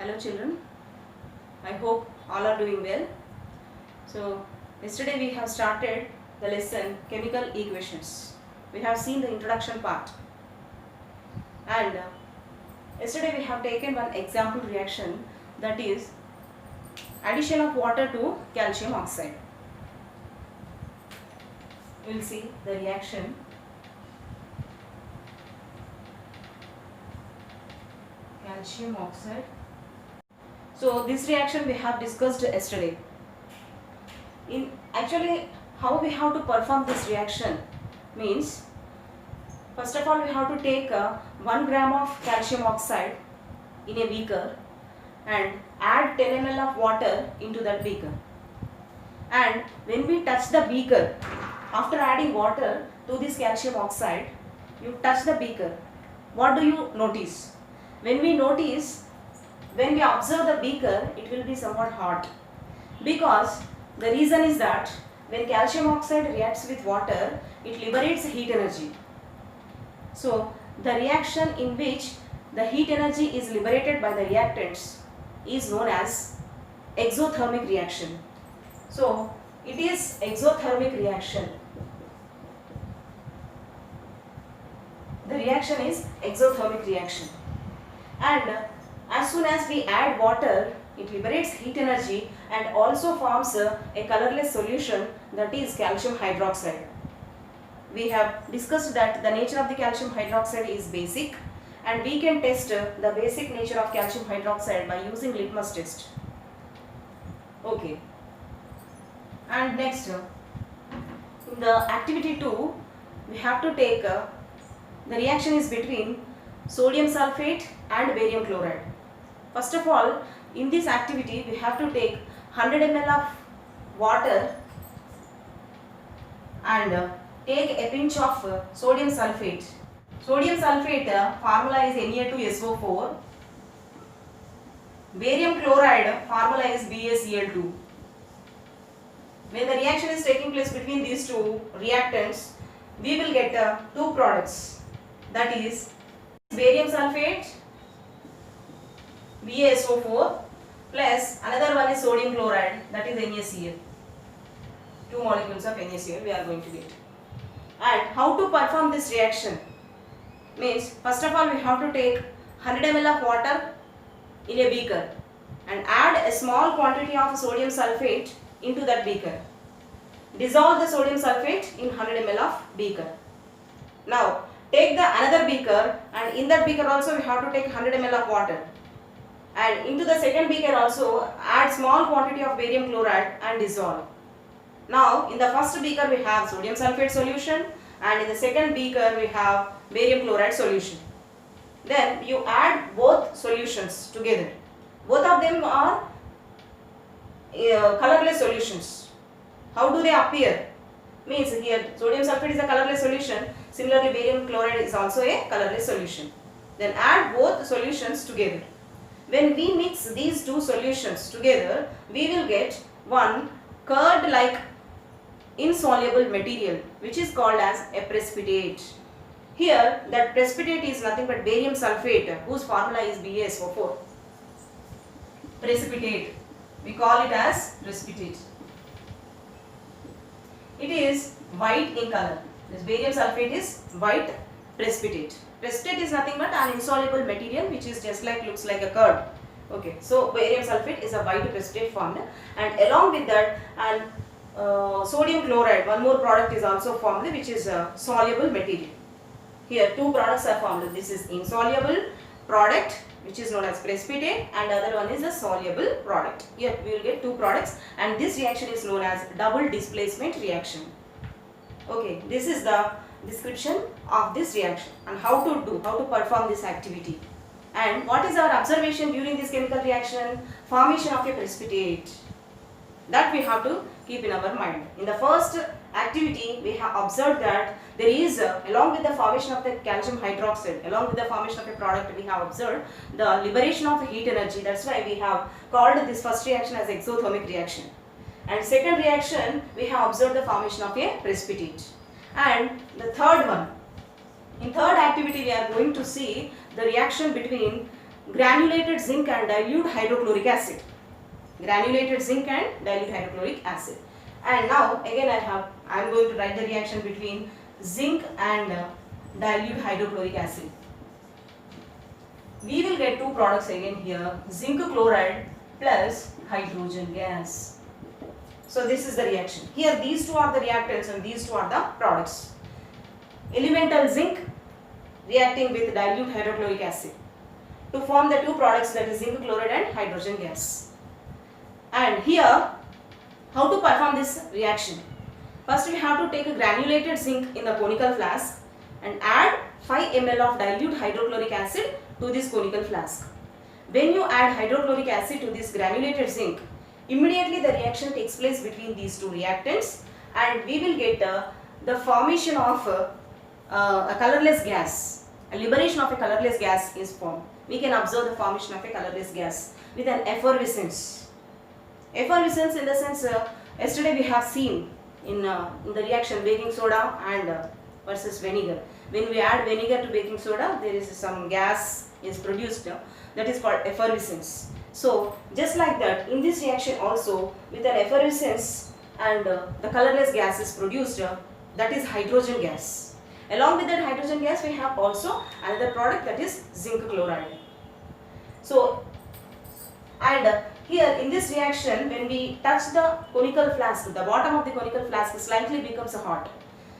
Hello children, I hope all are doing well. So yesterday we have started the lesson chemical equations. We have seen the introduction part and yesterday we have taken one example reaction, that is addition of water to calcium oxide. We will see the reaction. Calcium oxide. So this reaction we have discussed yesterday. Actually, how we have to perform this reaction means, first of all we have to take 1 gram of calcium oxide in a beaker and add 10 ml of water into that beaker. And when we touch the beaker, after adding water to this calcium oxide, you touch the beaker. What do you notice? When we observe the beaker, it will be somewhat hot, because the reason is that when calcium oxide reacts with water, it liberates heat energy. So the reaction in which the heat energy is liberated by the reactants is known as exothermic reaction. So it is exothermic reaction. The reaction is exothermic reaction. And as soon as we add water, it liberates heat energy and also forms a colorless solution, that is calcium hydroxide. We have discussed that the nature of the calcium hydroxide is basic, and we can test the basic nature of calcium hydroxide by using litmus test. Okay. And next, in the activity 2, we have to take the reaction is between sodium sulfate and barium chloride. First of all, in this activity we have to take 100 ml of water and take a pinch of sodium sulfate. Sodium sulfate formula is Na2SO4. Barium chloride formula is BaCl2. When the reaction is taking place between these two reactants, we will get two products, that is barium sulfate BaSO4 plus another one is sodium chloride, that is NaCl. Two molecules of NaCl we are going to get. And how to perform this reaction means, first of all we have to take 100 ml of water in a beaker and add a small quantity of sodium sulfate into that beaker. Dissolve the sodium sulfate in 100 ml of beaker. Now take the another beaker, and in that beaker also we have to take 100 ml of water, and into the second beaker also add small quantity of barium chloride and dissolve. Now in the first beaker we have sodium sulfate solution, and in the second beaker we have barium chloride solution. Then you add both solutions together. Both of them are colorless solutions. How do they appear? Means here sodium sulfate is a colorless solution, similarly barium chloride is also a colorless solution. Then add both solutions together. When we mix these two solutions together, we will get one curd like insoluble material, which is called as a precipitate. Here that precipitate is nothing but barium sulfate, whose formula is BaSO4. Precipitate, we call it as precipitate. It is white in color. This barium sulfate is white precipitate. Precipitate is nothing but an insoluble material which is just like, looks like a curd. Okay, so barium sulfate is a white precipitate formed, and along with that and sodium chloride, one more product is also formed, which is a soluble material. Here two products are formed. This is insoluble product, which is known as precipitate, and other one is a soluble product. Here we will get two products, and this reaction is known as double displacement reaction. Okay, this is the description of this reaction and how to perform this activity. And what is our observation during this chemical reaction? Formation of a precipitate. That we have to keep in our mind. In the first activity, we have observed that there is, along with the formation of the calcium hydroxide, along with the formation of a product, we have observed the liberation of the heat energy. That's why we have called this first reaction as exothermic reaction. And second reaction, we have observed the formation of a precipitate. And the third one, in third activity, we are going to see the reaction between granulated zinc and dilute hydrochloric acid. Granulated zinc and dilute hydrochloric acid. And now again I am going to write the reaction between zinc and dilute hydrochloric acid. We will get two products again here, zinc chloride plus hydrogen gas. So this is the reaction. Here these two are the reactants and these two are the products. Elemental zinc reacting with dilute hydrochloric acid to form the two products, that is zinc chloride and hydrogen gas. And here, how to perform this reaction? First we have to take a granulated zinc in the conical flask and add 5 ml of dilute hydrochloric acid to this conical flask. When you add hydrochloric acid to this granulated zinc, immediately the reaction takes place between these two reactants and we will get the formation of a colorless gas. A liberation of a colorless gas is formed. We can observe the formation of a colorless gas with an effervescence. Effervescence in the sense, yesterday we have seen in the reaction baking soda and versus vinegar. When we add vinegar to baking soda, there is some gas is produced, that is called effervescence. So just like that, in this reaction also with an effervescence and the colorless gas is produced, that is hydrogen gas. Along with that hydrogen gas we have also another product, that is zinc chloride. So and here in this reaction, when we touch the conical flask, the bottom of the conical flask slightly becomes hot.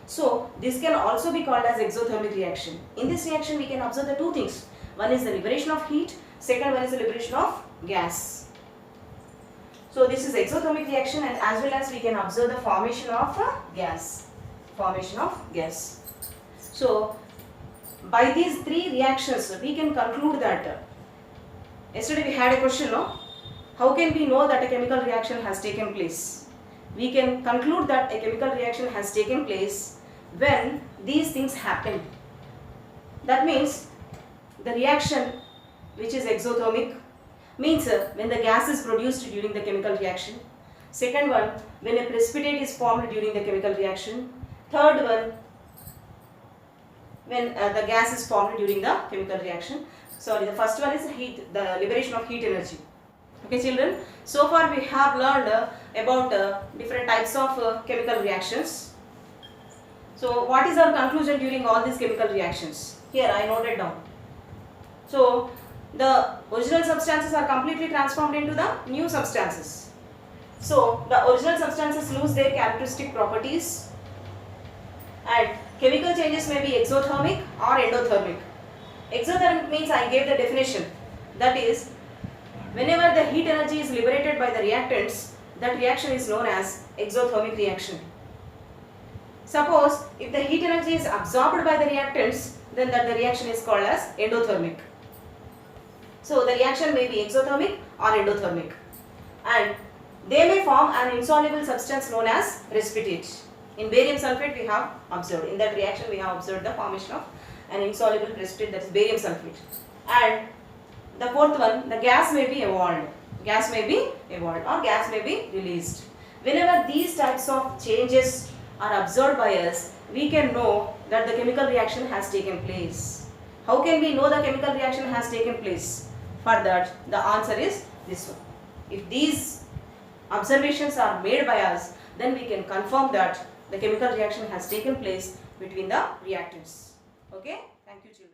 So this can also be called as exothermic reaction. In this reaction we can observe the two things. One is the liberation of heat, second one is the liberation of gas. So this is exothermic reaction, and as well as we can observe the formation of gas. Formation of gas. So by these three reactions we can conclude that yesterday we had a question, no? How can we know that a chemical reaction has taken place? We can conclude that a chemical reaction has taken place when these things happen. That means the reaction which is exothermic means when the gas is produced during the chemical reaction. Second one, when a precipitate is formed during the chemical reaction. Third one, when the gas is formed during the chemical reaction. Sorry, the first one is heat, the liberation of heat energy. Okay children, so far we have learned about different types of chemical reactions. So what is our conclusion during all these chemical reactions? Here I noted down. So the original substances are completely transformed into the new substances. So the original substances lose their characteristic properties, and chemical changes may be exothermic or endothermic. Exothermic means, I gave the definition, that is whenever the heat energy is liberated by the reactants, that reaction is known as exothermic reaction. Suppose if the heat energy is absorbed by the reactants, then that the reaction is called as endothermic. So the reaction may be exothermic or endothermic, and they may form an insoluble substance known as precipitate. In barium sulfate we have observed, in that reaction we have observed the formation of an insoluble precipitate, that is barium sulfate. And the fourth one, the gas may be evolved. Gas may be evolved or gas may be released. Whenever these types of changes are observed by us, we can know that the chemical reaction has taken place. How can we know the chemical reaction has taken place? For that, the answer is this one. If these observations are made by us, then we can confirm that the chemical reaction has taken place between the reactants. Okay? Thank you children.